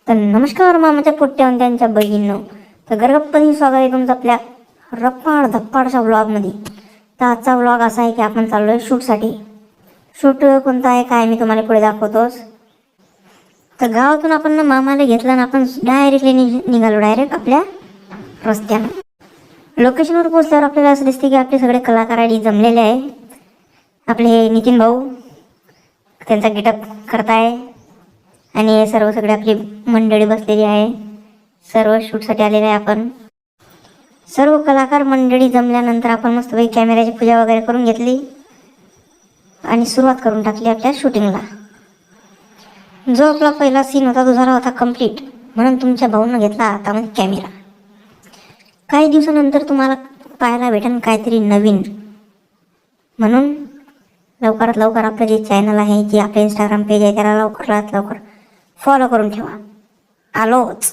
तर नमस्कार मामाच्या पोट्ट्या त्यांच्या बहिणींनो. तर गरगप्पनी स्वागत आहे तुमचं आपल्या रप्पाड धप्पाडच्या व्लॉगमध्ये. तर आजचा व्लॉग असा आहे की आपण चाललो आहे शूटसाठी. शूट कोणता आहे काय मी तुम्हाला पुढे दाखवतोच. तर गावातून आपण मामाला घेतला आणि आपण डायरेक्टली निघालो डायरेक्ट आपल्या रस्त्यानं. लोकेशनवर पोहोचल्यावर आपल्याला असं दिसते की आपले सगळे कलाकार आधी जमलेले आहे. आपले हे नितीन भाऊ त्यांचा गेटअप करताय आणि सर्व सगळे आपली मंडळी बसलेली आहे. सर्व शूटसाठी आलेले आहे आपण. सर्व कलाकार मंडळी जमल्यानंतर आपण मस्तपैकी कॅमेऱ्याची पूजा वगैरे करून घेतली आणि सुरुवात करून टाकली आपल्या शूटिंगला. जो आपला पहिला सीन होता तो झाला होता कंप्लीट, म्हणून तुमच्या भाऊनं घेतला आता म्हणजे कॅमेरा. काही दिवसानंतर तुम्हाला पाहायला भेटेल काहीतरी नवीन, म्हणून लवकरात लवकर आपलं जे चॅनल आहे, जे आपलं इंस्टाग्राम पेज आहे त्याला लवकरात लवकर फॉलो करून ठेवा. आलोच.